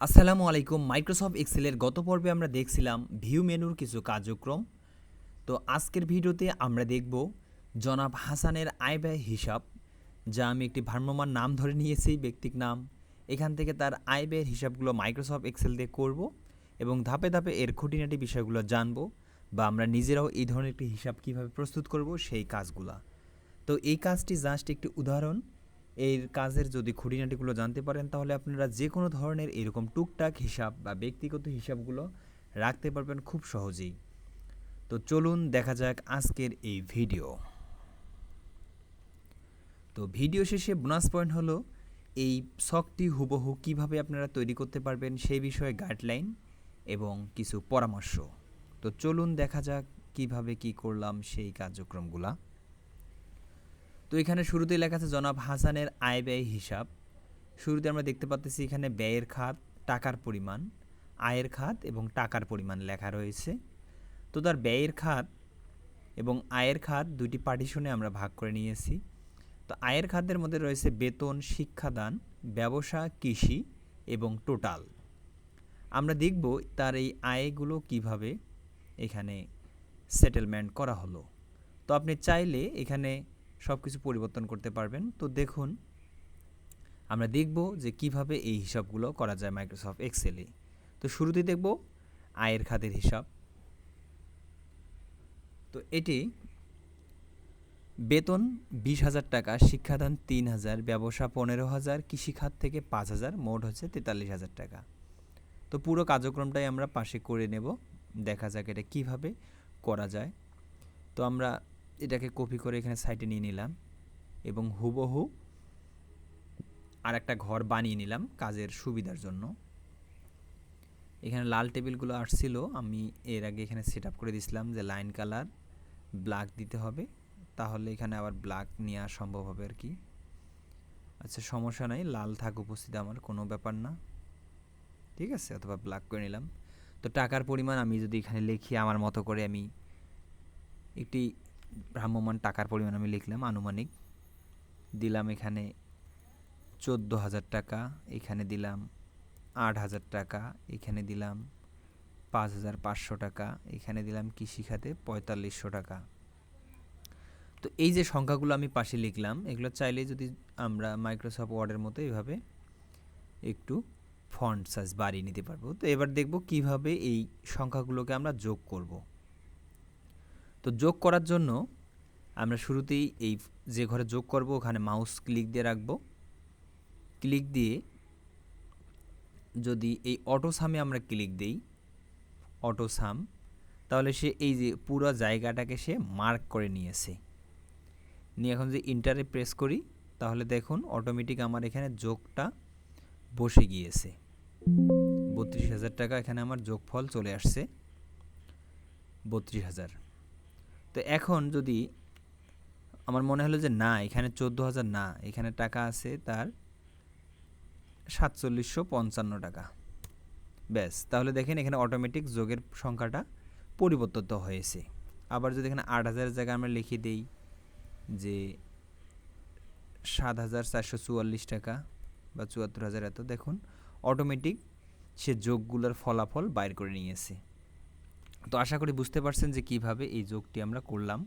আসসালামু আলাইকুম। মাইক্রোসফট এক্সেলের গত পর্বে আমরা দেখছিলাম ভিউ মেনুর কিছু কার্যক্রম। তো আজকের ভিডিওতে আমরা দেখব জনাব হাসানের আয় ব্যয় হিসাব, যা আমি একটি ভ্রাম্যমাণ নাম ধরে নিয়েছি, ব্যক্তিক নাম। এখান থেকে তার আয় ব্যয়ের হিসাবগুলো মাইক্রোসফট এক্সেল দিয়ে করব এবং ধাপে ধাপে এর খুঁটিনাটি বিষয়গুলো জানব, বা আমরা নিজেরাও এই ধরনের একটি হিসাব কীভাবে প্রস্তুত করব সেই কাজগুলা। তো এই কাজটি জাস্ট একটি উদাহরণ। এর কাজের যদি খুঁটিনাটিগুলো জানতে পারেন তাহলে আপনারা যে কোনো ধরনের এরকম টুকটাক হিসাব বা ব্যক্তিগত হিসাবগুলো রাখতে পারবেন খুব সহজেই। তো চলুন দেখা যাক আজকের এই ভিডিও। তো ভিডিও শেষে বোনাস পয়েন্ট হলো এই ছকটি হুবহু কিভাবে আপনারা তৈরি করতে পারবেন সেই বিষয়ে গাইডলাইন এবং কিছু পরামর্শ। তো চলুন দেখা যাক কিভাবে কি করলাম সেই কার্যক্রমগুলা। তো এখানে শুরুতেই লেখা আছে জনাব হাসানের আয় ব্যয় হিসাব। শুরুতে আমরা দেখতে পাচ্ছি এখানে ব্যয়ের খাত, টাকার পরিমাণ, আয়ের খাত এবং টাকার পরিমাণ লেখা রয়েছে। তো তার ব্যয়ের খাত এবং আয়ের খাত দুইটি পার্টিশনে আমরা ভাগ করে নিয়েছি। তো আয়ের খাতের মধ্যে রয়েছে বেতন, শিক্ষাদান, ব্যবসা, কৃষি এবং টোটাল। আমরা দেখব তার এই আয়গুলো কিভাবে এখানে সেটেলমেন্ট করা হলো। তো আপনি চাইলে এখানে সব কিছু পরিবর্তন করতে পারবেন। তো দেখুন, আমরা দেখব যে কিভাবে এই হিসাবগুলো করা যায় মাইক্রোসফট এক্সেলে। তো শুরুতেই দেখব আয়ের খাতের হিসাব। তো এটি বেতন 20,000 টাকা, শিক্ষাদান 3,000, ব্যবসা 15,000, কৃষিখাত থেকে 5,000, মোট হচ্ছে 43,000 টাকা। তো পুরো কার্যক্রমটাই আমরা পাশে করে নেব, দেখা যাক এটা কিভাবে করা যায়। তো আমরা এটাকে কপি করে এখানে সাইডে নিয়ে নিলাম এবং হুবহু আর একটা ঘর বানিয়ে নিলাম কাজের সুবিধার জন্য। এখানে লাল টেবিলগুলো আসছিল, আমি এর আগে এখানে সেট আপ করে দিয়েছিলাম যে লাইন কালার ব্ল্যাক দিতে হবে, তাহলে এখানে আবার ব্ল্যাক নেওয়া সম্ভব হবে আর কি। আচ্ছা, সমস্যা নাই, লাল থাক উপস্থিত, আমার কোনো ব্যাপার না, ঠিক আছে, অথবা ব্ল্যাক করে নিলাম। তো টাকার পরিমাণ আমি যদি এখানে লিখি আমার মতো করে, আমি একটি ভ্রাম্যমাণ টাকার পরিমাণ আমি লিখলাম, আনুমানিক দিলাম এখানে 14,000 টাকা, এখানে দিলাম 8,000 টাকা, এখানে দিলাম 5,500 টাকা, এখানে দিলাম কৃষিখাতে 4500 টাকা। তো এই যে সংখ্যাগুলো আমি পাশে লিখলাম, এগুলো চাইলে যদি আমরা মাইক্রোসফট ওয়ার্ডের মতো এইভাবে একটু ফন্ট সাইজ বাড়িয়ে নিতে পারবো। তো এবার দেখব কিভাবে এই সংখ্যাগুলোকে আমরা যোগ করব। তো যোগ করার জন্য আমরা শুরুতেই এই যে ঘরে যোগ করব ওখানে মাউস ক্লিক দিয়ে রাখবো। ক্লিক দিয়ে যদি এই অটো সামে আমরা ক্লিক দেই, অটো সাম, তাহলে সে এই যে পুরো জায়গাটাকে সে মার্ক করে নিয়েছে। নিয়ে এখন যদি ইন্টারে প্রেস করি তাহলে দেখুন অটোমেটিক আমার এখানে যোগটা বসে গিয়েছে। 32,000 টাকা এখানে আমার যোগফল চলে আসছে 32,000। তো এখন যদি আমার মনে হলো যে না, এখানে 14,000 না, এখানে টাকা আছে তার 4755 টাকা, ব্যাস, তাহলে দেখেন এখানে অটোমেটিক যোগের সংখ্যাটা পরিবর্তিত হয়েছে। আবার যদি এখানে 8,000 জায়গায় আমরা লিখে দেই যে 7,444 টাকা বা 74,000, এত দেখুন অটোমেটিক সে যোগগুলোর ফলাফল বাইর করে নিয়েছে। তো আশা করি বুঝতে পারছেন যে কিভাবে এই যোগটি আমরা করলাম।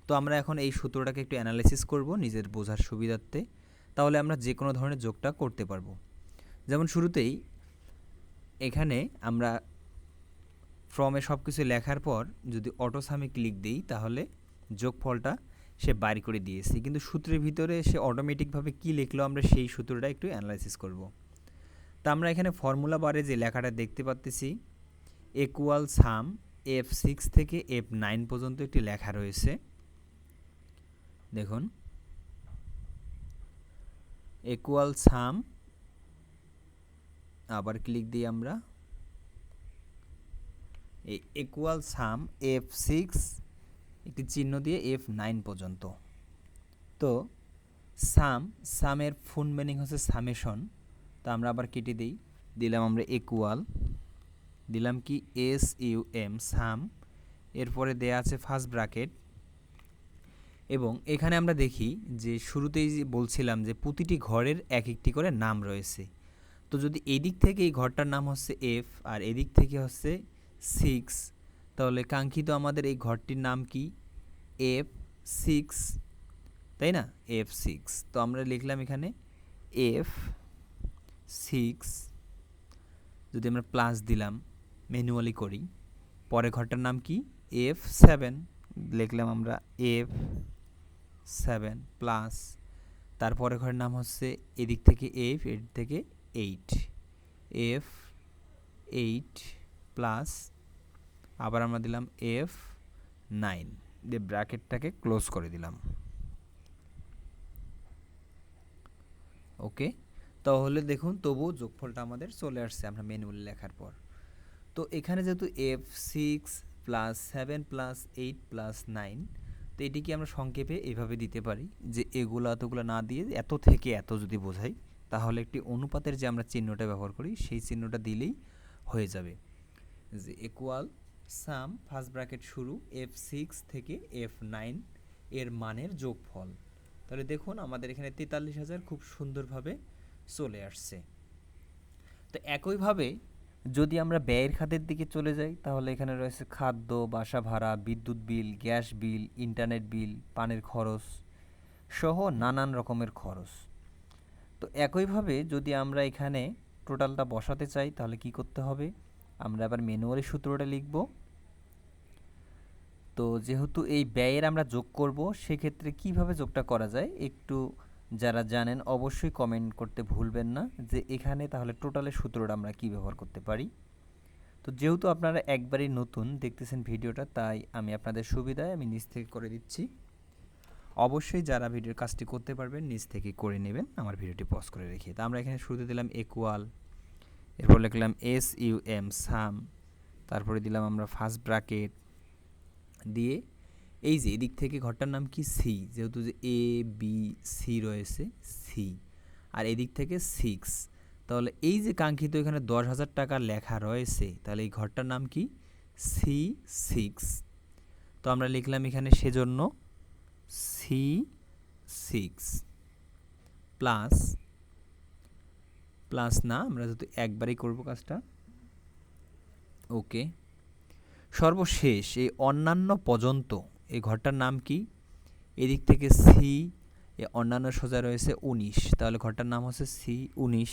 তো আমরা এখন এই সূত্রটাকে একটু অ্যানালাইসিস করব নিজের বোঝার সুবিধার্থে, তাহলে আমরা যে কোনো ধরনের যোগটা করতে পারবো। যেমন শুরুতেই এখানে আমরা ফর্মে সব কিছু লেখার পর যদি অটো সামে ক্লিক দিই তাহলে যোগফলটা সে বাইর করে দিয়েছে, কিন্তু সূত্রের ভিতরে সে অটোমেটিকভাবে কী লিখলো আমরা সেই সূত্রটা একটু অ্যানালাইসিস করব। তা আমরা এখানে ফর্মুলা বারে যে লেখাটা দেখতে পাচ্ছি ইকুয়াল সাম F6 থেকে F9 পর্যন্ত একটি লেখা রয়েছে, দেখুন ইকুয়াল সাম, আবার ক্লিক দিই আমরা, এই ইকুয়াল সাম F6 একটি চিহ্ন দিয়ে F9 পর্যন্ত। তো সামের ফুল মিনিং হচ্ছে সামেশন। তো আমরা আবার কেটে দিই, দিলাম আমরা ইকুয়াল, দিলাম কি SUM সাম, এরপরে দেয়া আছে ফার্স্ট ব্র্যাকেট, এবং এখানে আমরা দেখি যে শুরুতেই যে বলছিলাম যে প্রতিটি ঘরের এক একটি করে নাম রয়েছে। তো যদি এদিক থেকে এই ঘরটার নাম হচ্ছে এফ আর এদিক থেকে হচ্ছে 6, তাহলে কাঙ্ক্ষিত আমাদের এই ঘরটির নাম কি? F6, তাই না? F6। তো আমরা লিখলাম এখানে F6, যদি আমরা প্লাস দিলাম, ম্যানুয়ালি করি, পরে ঘরটার নাম কি? F7, লিখলাম আমরা F7 প্লাস, তারপরে ঘরের নাম হচ্ছে এদিক থেকে F, এদিক থেকে 8, F8 প্লাস, আবার আমরা দিলাম F9 দিয়ে ব্র্যাকেটটাকে ক্লোজ করে দিলাম। ওকে, তাহলে দেখুন তবুও যোগফলটা আমাদের চলে আসছে আমরা ম্যানুয়ালি লেখার পর। তো এখানে যেহেতু F6 প্লাস 7 প্লাস 8 প্লাস 9, তো এটিকে আমরা সংক্ষেপে এভাবে দিতে পারি যে এগুলো এতগুলো না দিয়ে এত থেকে এত যদি বোঝাই, তাহলে একটি অনুপাতের যে আমরা চিহ্নটা ব্যবহার করি সেই চিহ্নটা দিলেই হয়ে যাবে, যে ইকুয়াল সাম ফার্স্ট ব্র্যাকেট শুরু F6 থেকে F9 এর মানের যোগফল। তাহলে দেখুন আমাদের এখানে 43,000 খুব সুন্দরভাবে চলে আসছে। তো একইভাবে যদি আমরা ব্যয়ের খাতের দিকে চলে যাই, তাহলে এখানে রয়েছে খাদ্য, বাসা ভাড়া, বিদ্যুৎ বিল, গ্যাস বিল, ইন্টারনেট বিল, পানির খরচ সহ নানান রকমের খরচ। তো একইভাবে যদি আমরা এখানে টোটালটা বসাতে চাই, তাহলে কি করতে হবে? আমরা আবার ম্যানুয়ালি সূত্রটা লিখব। তো যেহেতু এই ব্যয়ের আমরা যোগ করব, সেক্ষেত্রে কিভাবে যোগটা করা যায় একটু যারা জানেন অবশ্যই কমেন্ট করতে ভুলবেন না, যে এখানে তাহলে টোটালের সূত্রটা আমরা কি ব্যবহার করতে পারি। তো যেহেতু আপনারা একবারই নতুন দেখতেছেন ভিডিওটা, তাই আমি আপনাদের সুবিধায় আমি নিচ থেকে করে দিচ্ছি। অবশ্যই যারা ভিডিওর কাজটি করতে পারবেন নিচ থেকে করে নেবেন আমার ভিডিওটি পজ করে রেখে। তো আমরা এখানে শুরুতে দিলাম ইকুয়াল, এরপর লিখলাম SUM সাম, তারপরে দিলাম আমরা ফার্স্ট ব্র্যাকেট দিয়ে এই যে এদিক থেকে ঘরটার নাম কি? সি, যেহেতু যে ABC রয়েছে সি, আর এদিক থেকে 6, তাহলে এই যে কাঙ্ক্ষিত এখানে 10,000 টাকা লেখা রয়েছে, তাহলে এই ঘরটার নাম কি? C6। তো আমরা লিখলাম এখানে সেজন্য C6 প্লাস, প্লাস না, আমরা যেহেতু একবারই করব কাজটা। ওকে, সর্বশেষ এই অন্যান্য পর্যন্ত এই ঘরটার নাম কি? এদিক থেকে সি, এ অন্যান্য সোজা রয়েছে 19, তাহলে ঘরটার নাম হচ্ছে C19।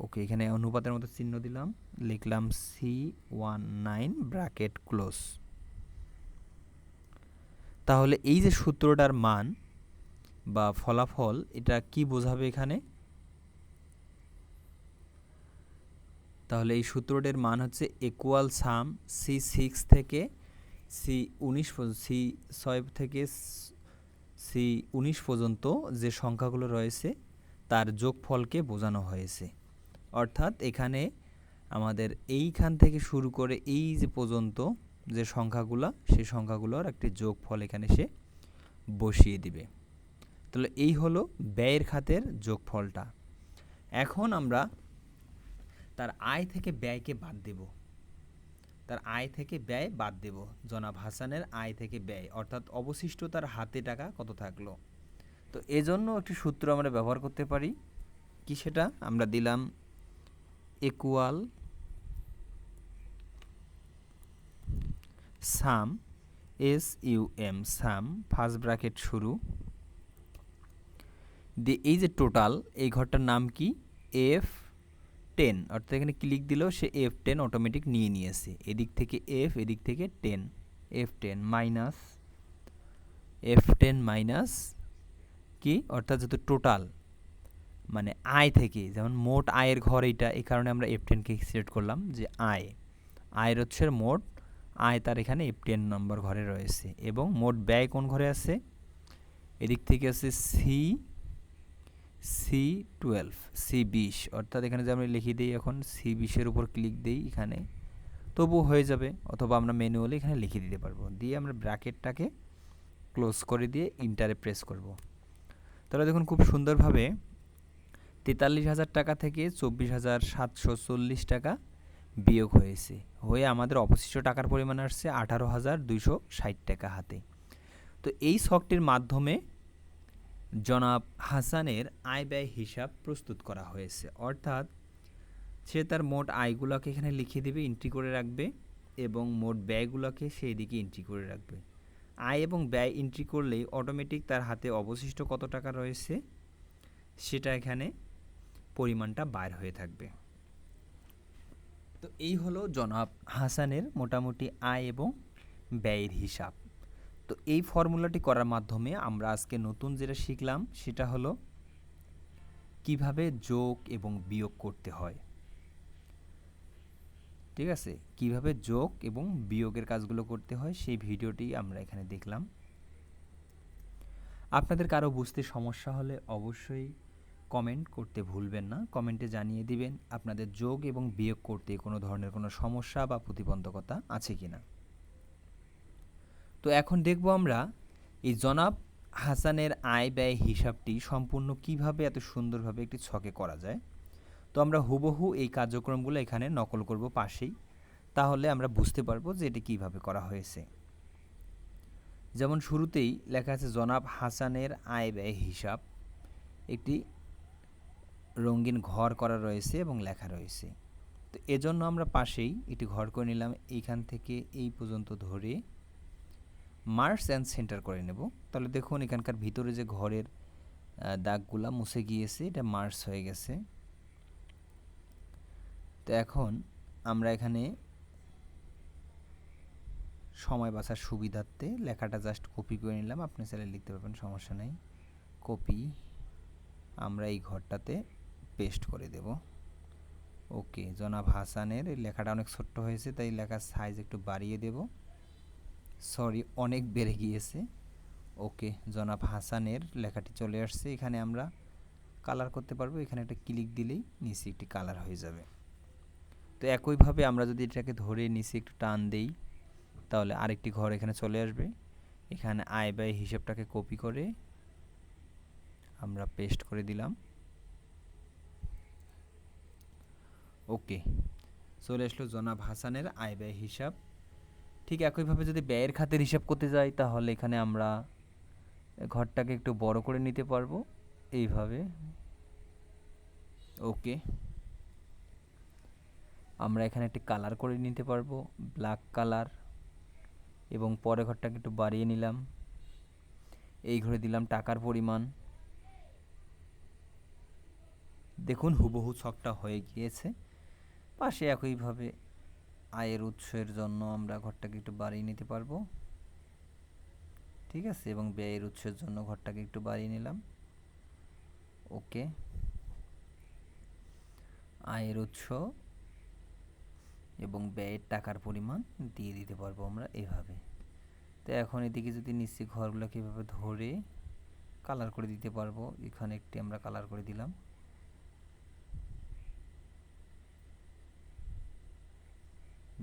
ওকে, এখানে অনুপাতের মতো চিহ্ন দিলাম, লিখলাম C19 ব্র্যাকেট ক্লোজ। তাহলে এই যে সূত্রটার মান বা ফলাফল, এটা কি বোঝাবে এখানে? তাহলে এই সূত্রটির মান হচ্ছে ইকুয়াল সাম C6 থেকে C19, C6 থেকে C19 পর্যন্ত যে সংখ্যাগুলো রয়েছে তার যোগফলকে বোঝানো হয়েছে। অর্থাৎ এখানে আমাদের এইখান থেকে শুরু করে এই যে পর্যন্ত যে সংখ্যাগুলো, সেই সংখ্যাগুলোর একটি যোগফল এখানে সে বসিয়ে দিবে। তাহলে এই হলো ব্যয়ের খাতের যোগফলটা। এখন আমরা তার আয় থেকে ব্যয়কে বাদ দেব, তার আয় থেকে ব্যয় বাদ দেব, জনাব হাসানের আয় থেকে ব্যয়, অর্থাৎ অবশিষ্ট তার হাতে টাকা কত থাকলো। তো এজন্য একটি সূত্র আমরা ব্যবহার করতে পারি, কি সেটা? আমরা দিলাম ইকুয়াল সাম SUM সাম ফার্স্ট ব্র্যাকেট শুরু দিয়ে এই যে টোটাল, এই ঘরটার নাম কি? F10, অর্থাৎ এখানে ক্লিক দিলেও সে F10 অটোমেটিক নিয়ে নিয়েছে, এদিক থেকে F, এদিক থেকে 10, F10 মাইনাস কি, অর্থাৎ যেহেতু টোটাল মানে আয় থেকে, যেমন মোট আয়ের ঘর এইটা, এই কারণে আমরা F10কে সিলেক্ট করলাম যে আয়ের হচ্ছে মোট আয়, তার এখানে F10 নম্বর ঘরে রয়েছে, এবং মোট ব্যয় কোন ঘরে আছে? এদিক থেকে আছে C12, C20, অর্থাৎ এখানে যে আমরা লিখে দিই এখন C20-এর উপর ক্লিক দিই এখানে, তবু হয়ে যাবে, অথবা আমরা ম্যানুয়ালি এখানে লিখে দিতে পারবো, দিয়ে আমরা ব্র্যাকেটটাকে ক্লোজ করে দিয়ে ইন্টারে প্রেস করব। তাহলে দেখুন খুব সুন্দরভাবে 43,000 টাকা থেকে 24,740 টাকা বিয়োগ হয়েছে, হয়ে আমাদের অবশিষ্ট টাকার পরিমাণ আসছে 18,260 টাকা হাতে। তো এই ছকটির মাধ্যমে জনাব হাসানের আয় ব্যয় হিসাব প্রস্তুত করা হয়েছে, অর্থাৎ সে তার মোট আয়গুলোকে এখানে লিখে দেবে, এন্ট্রি করে রাখবে, এবং মোট ব্যয়গুলোকে সেই দিকে এন্ট্রি করে রাখবে। আয় এবং ব্যয় এন্ট্রি করলেই অটোমেটিক তার হাতে অবশিষ্ট কত টাকা রয়েছে সেটা এখানে পরিমাণটা বাইর হয়ে থাকবে। তো এই হলো জনাব হাসানের মোটামুটি আয় এবং ব্যয়ের হিসাব। তো এই ফর্মুলাটি করার মাধ্যমে আমরা আজকে নতুন যেটা শিখলাম সেটা হলো কিভাবে যোগ এবং বিয়োগ করতে হয়। ঠিক আছে, কিভাবে যোগ এবং বিয়োগের কাজগুলো করতে হয় সেই ভিডিওটি আমরা এখানে দেখলাম। আপনাদের কারো বুঝতে সমস্যা হলে অবশ্যই কমেন্ট করতে ভুলবেন না, কমেন্টে জানিয়ে দিবেন আপনাদের যোগ এবং বিয়োগ করতে কোনো ধরনের কোনো সমস্যা বা প্রতিবন্ধকতা আছে কিনা। তো এখন দেখব আমরা এই জনাব হাসানের আয় ব্যয় হিসাবটি সম্পূর্ণ কিভাবে এত সুন্দরভাবে একটি ছকে করা যায়। তো আমরা হুবহু এই কার্যক্রমগুলো এখানে নকল করব পাশেই, তাহলে আমরা বুঝতে পারবো যে এটি কীভাবে করা হয়েছে। যেমন শুরুতেই লেখা আছে জনাব হাসানের আয় ব্যয় হিসাব, একটি রঙিন ঘর করা রয়েছে এবং লেখা রয়েছে। তো এজন্য আমরা পাশেই একটি ঘর করে নিলাম, এইখান থেকে এই পর্যন্ত ধরে মার্কস অ্যান্ড সেন্টার করে নেব। তাহলে দেখুন এখানকার ভিতরে যে ঘরের দাগগুলা মুছে গিয়েছে, এটা মার্কস হয়ে গেছে। তো এখন আমরা এখানে সময় বাঁচার সুবিধার্থে লেখাটা জাস্ট কপি করে নিলাম, আপনি চাইলে লিখতে পারবেন, সমস্যা নেই। কপি, আমরা এই ঘরটাতে পেস্ট করে দেব। ওকে, জনাব হাসানের এই লেখাটা অনেক ছোট্ট হয়েছে, তাই লেখার সাইজ একটু বাড়িয়ে দেব, সরি অনেক বেড়ে গিয়েছে। ওকে, জনাব হাসানের লেখাটি চলে আসছে, এখানে আমরা কালার করতে পারবো, এখানে একটা ক্লিক দিলেই নিচে একটি কালার হয়ে যাবে। তো একইভাবে আমরা যদি এটাকে ধরে নিচে একটু টান দেই তাহলে আরেকটি ঘর এখানে চলে আসবে। এখানে আয় ব্যয় হিসাবটাকে কপি করে আমরা পেস্ট করে দিলাম। ওকে, চলে আসলো জনাব হাসানের আয় ব্যয় হিসাব। ঠিক একইভাবে যদি ব্যয়ের খাতের হিসাব করতে যাই তাহলে এখানে আমরা ঘরটাকে একটু বড় করে নিতে পারবো এইভাবে। ওকে, আমরা এখানে একটি কালার করে নিতে পারবো, ব্ল্যাক কালার, এবং পরে ঘরটাকে একটু বাড়িয়ে নিলাম, এই ঘরে দিলাম টাকার পরিমাণ। দেখুন হুবহু ছকটা হয়ে গিয়েছে। পাশে একইভাবে আয়ের উৎসের জন্য আমরা ঘরটাকে একটু বাড়িয়ে নিতে পারবো, ঠিক আছে, এবং ব্যয়ের উৎসের জন্য ঘরটাকে একটু বাড়িয়ে নিলাম। ওকে, আয়ের উৎস এবং ব্যয়ের টাকার পরিমাণ দিয়ে দিতে পারবো আমরা এভাবে। তো এখন এদিকে যদি নিচে ঘরগুলোকে এভাবে ধরে কালার করে দিতে পারবো, এখানে একটি আমরা কালার করে দিলাম।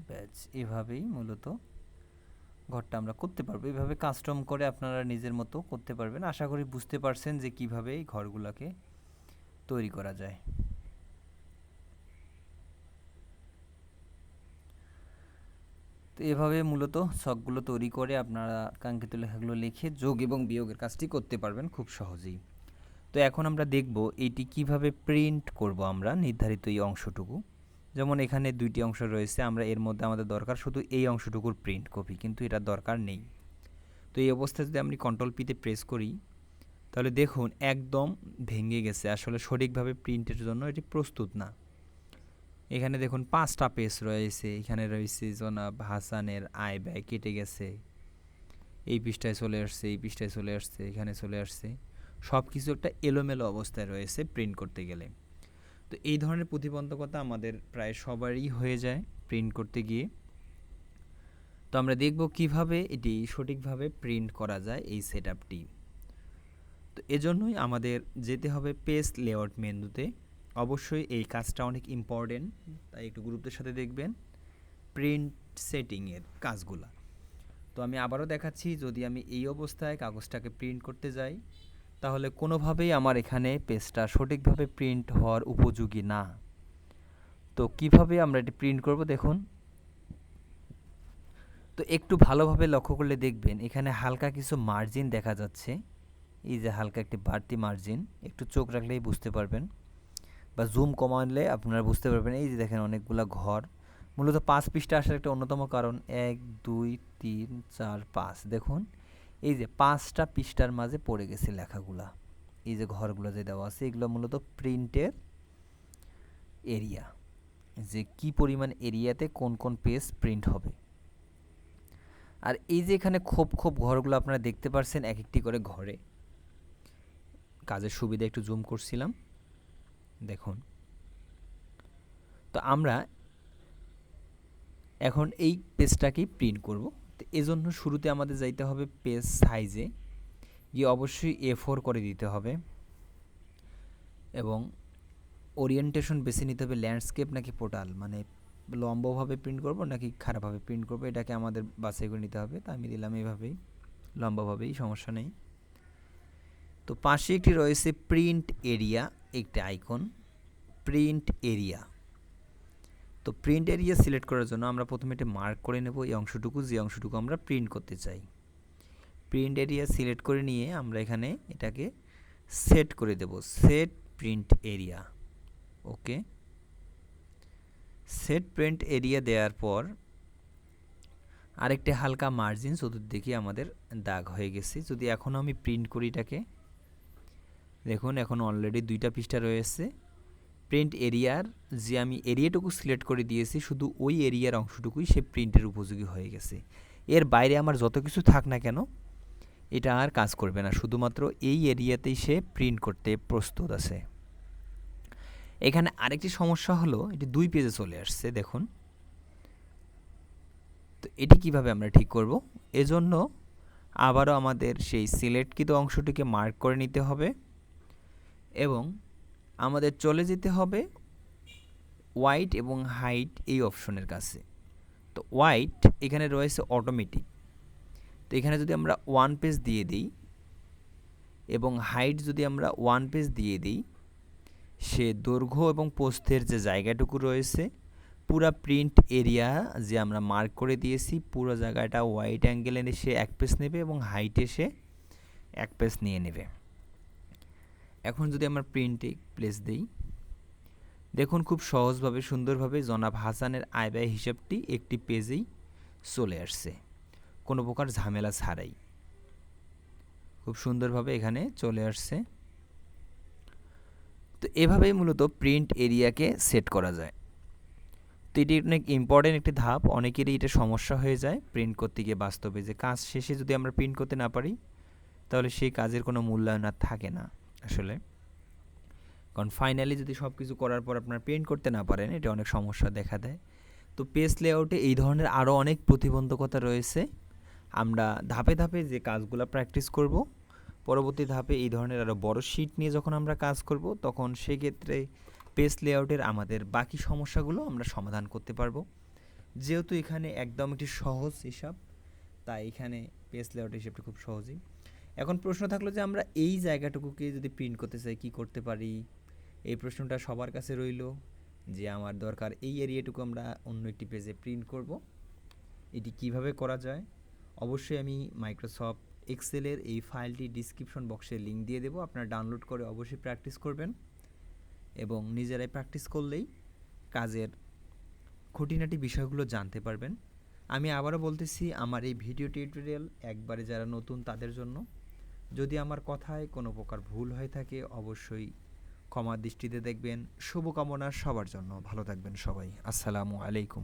ব্যাচ, এভাবেই মূলত ঘরটা আমরা করতে পারবো। এভাবে কাস্টম করে আপনারা নিজের মতো করতে পারবেন। আশা করি বুঝতে পারছেন যে কিভাবে এই ঘরগুলোকে তৈরি করা যায়। তো এভাবে মূলত ছকগুলো তৈরি করে আপনারা কাঙ্ক্ষিত লেখাগুলো লিখে যোগ এবং বিয়োগের কাজটি করতে পারবেন খুব সহজেই। তো এখন আমরা দেখব এইটি কিভাবে প্রিন্ট করব আমরা নির্ধারিত এই অংশটুকু। যেমন এখানে দুইটি অংশ রয়েছে, আমরা এর মধ্যে আমাদের দরকার শুধু এই অংশটুকুর প্রিন্ট কপি, কিন্তু এটা দরকার নেই। তো এই অবস্থায় যদি আমি কন্ট্রোল পিতে প্রেস করি তাহলে দেখুন একদম ভেঙে গেছে, আসলে সঠিকভাবে প্রিন্টের জন্য এটি প্রস্তুত না। এখানে দেখুন 5টা পেজ রয়েছে, এখানে রয়েছে জনাব হাসানের আয় ব্যয়, কেটে গেছে, এই পৃষ্ঠায় চলে আসছে, এই পৃষ্ঠায় চলে আসছে, এখানে চলে আসছে, সব কিছু একটা এলোমেলো অবস্থায় রয়েছে প্রিন্ট করতে গেলে। তো এই ধরনের প্রতিবন্ধকতা আমাদের প্রায় সবারই হয়ে যায় প্রিন্ট করতে গিয়ে। তো আমরা দেখব কিভাবে এটি সঠিকভাবে প্রিন্ট করা যায় এই সেটআপটি। তো এজন্যই আমাদের যেতে হবে পেজ লেআউট মেনুতে। অবশ্যই এই কাজটা অনেক ইম্পর্টেন্ট, তাই একটু গুরুত্বের সাথে দেখবেন প্রিন্ট সেটিংয়ের কাজগুলা। তো আমি আবারও দেখাচ্ছি, যদি আমি এই অবস্থায় কাগজটাকে প্রিন্ট করতে যাই তাহলে কোনোভাবেই আমার এখানে পেজটা সঠিকভাবে প্রিন্ট হওয়ার উপযোগী না। তো কিভাবে আমরা এটি প্রিন্ট করব দেখুন। তো একটু ভালোভাবে লক্ষ্য করলে দেখবেন এখানে হালকা কিছু মার্জিন দেখা যাচ্ছে, এই যে হালকা একটি বাড়তি মার্জিন, একটু চোখ রাখলেই বুঝতে পারবেন বা জুম কমালে আপনারা বুঝতে পারবেন। এই যে দেখেন অনেকগুলা ঘর, মূলত 5 পৃষ্ঠা আসার একটা অন্যতম কারণ 1 2 3 4 5 দেখুন এই যে 5টা পৃষ্ঠার মাঝে পড়ে গেছে লেখাগুলা। এই যে ঘরগুলো যে দেওয়া আছে এগুলো মূলত প্রিন্টের এরিয়া, যে কি পরিমাণ এরিয়াতে কোন কোন পেজ প্রিন্ট হবে। আর এই যে এখানে খোপ খোপ ঘরগুলো আপনারা দেখতে পাচ্ছেন এক একটি করে ঘরে, কাজের সুবিধা একটু জুম করছিলাম দেখুন। তো আমরা এখন এই পেজটাকেই প্রিন্ট করব। তো এজন্য শুরুতে আমাদের যাইতে হবে পেজ সাইজে গিয়ে অবশ্যই A4 করে দিতে হবে এবং ওরিয়েন্টেশন বেছে নিতে হবে ল্যান্ডস্কেপ নাকি পোর্টাল, মানে লম্বভাবে প্রিন্ট করব নাকি খারাপভাবে প্রিন্ট করব, এটাকে আমাদের বাছাই করে নিতে হবে। তো আমি দিলাম এইভাবেই, লম্বাভাবেই, সমস্যা নেই। তো পাশে একটি রয়েছে প্রিন্ট এরিয়া, একটি আইকন প্রিন্ট এরিয়া। তো প্রিন্ট এরিয়া সিলেক্ট করার জন্য আমরা প্রথমে এটা মার্ক করে নেব এই অংশটুকু, যে অংশটুকু আমরা প্রিন্ট করতে চাই। প্রিন্ট এরিয়া সিলেক্ট করে নিয়ে আমরা এখানে এটাকে সেট করে দেব, সেট প্রিন্ট এরিয়া। ওকে, সেট প্রিন্ট এরিয়া দেওয়ার পর আরেকটি হালকা মার্জিন চতুর্দিকে আমাদের দাগ হয়ে গেছে। যদি এখন আমি প্রিন্ট করি এটাকে, দেখুন এখন অলরেডি 2টা পৃষ্ঠা রয়েছে। প্রিন্ট এরিয়ার যে আমি এরিয়াটুকু সিলেক্ট করে দিয়েছি, শুধু ওই এরিয়ার অংশটুকুই সে প্রিন্টের উপযোগী হয়ে গেছে। এর বাইরে আমার যত কিছু থাক না কেন এটা আর কাজ করবে না, শুধুমাত্র এই এরিয়াতেই সে প্রিন্ট করতে প্রস্তুত আছে। এখানে আরেকটি সমস্যা হলো এটি 2 পেজে চলে আসছে দেখুন। তো এটি কিভাবে আমরা ঠিক করব? এজন্য আবারও আমাদের সেই সিলেক্টকৃত অংশটিকে মার্ক করে নিতে হবে এবং আমাদের চলে যেতে হবে হোয়াইট এবং হাইট এই অপশনের কাছে। তো হোয়াইট এখানে রয়েছে অটোমেটিক, তো এখানে যদি আমরা 1 পেজ দিয়ে দিই এবং হাইট যদি আমরা 1 পেজ দিয়ে দিই, সে দৈর্ঘ্য এবং প্রস্থের যে জায়গাটুকু রয়েছে পুরা প্রিন্ট এরিয়া যে আমরা মার্ক করে দিয়েছি পুরো জায়গাটা হোয়াইট অ্যাঙ্গেলে সে 1 পেজ নেবে এবং হাইটে সে 1 পেজ নিয়ে নেবে। এখন যদি আমরা প্রিন্টে প্লেস দেই, দেখুন খুব সহজভাবে সুন্দরভাবে জনাব হাসানের আয় ব্যয় হিসাবটি একটি পেজেই চলে আসছে, কোনো প্রকার ঝামেলা ছাড়াই খুব সুন্দরভাবে এখানে চলে আসছে। তো এভাবেই মূলত প্রিন্ট এরিয়াকে সেট করা যায়। তো এটি অনেক ইম্পর্টেন্ট একটি ধাপ, অনেকেরই এটা সমস্যা হয়ে যায় প্রিন্ট করতে গিয়ে বাস্তবে, যে কাজ শেষে যদি আমরা প্রিন্ট করতে না পারি তাহলে সেই কাজের কোনো মূল্যায়ন আর থাকে না আসলে। কারণ ফাইনালি যদি সব কিছু করার পর আপনারা প্রিন্ট করতে না পারেন এটা অনেক সমস্যা দেখা দেয়। তো পেজ লেআউটে এই ধরনের আরও অনেক প্রতিবন্ধকতা রয়েছে। আমরা ধাপে ধাপে যে কাজগুলো প্র্যাকটিস করব, পরবর্তী ধাপে এই ধরনের আরও বড় শিট নিয়ে যখন আমরা কাজ করব তখন সেক্ষেত্রে পেজ লেআউটের আমাদের বাকি সমস্যাগুলো আমরা সমাধান করতে পারবো। যেহেতু এখানে একদম একটি সহজ হিসাব, তাই এখানে পেজ লেআউটের হিসাবটা খুব সহজই। এখন প্রশ্ন থাকলো যে আমরা এই জায়গাটুকুকে যদি প্রিন্ট করতে চাই কি করতে পারি, এই প্রশ্নটা সবার কাছে রইল যে আমার দরকার এই এরিয়াটুকু আমরা অন্য একটি পেজে প্রিন্ট করব। এটি কিভাবে করা যায় অবশ্যই আমি মাইক্রোসফট এক্সেলের এই ফাইলটি ডিসক্রিপশন বক্সে লিঙ্ক দিয়ে দেবো, আপনারা ডাউনলোড করে অবশ্যই প্র্যাকটিস করবেন এবং নিজেরাই প্র্যাকটিস করলেই কাজের খুঁটিনাটি বিষয়গুলো জানতে পারবেন। আমি আবারও বলতেছি আমার এই ভিডিও টিউটোরিয়াল একবারে যারা নতুন তাদের জন্য, যদি আমার কথায় কোনো প্রকার ভুল হয়ে থাকে অবশ্যই ক্ষমার দৃষ্টিতে দেখবেন। শুভকামনা সবার জন্য, ভালো থাকবেন সবাই। আসসালামু আলাইকুম।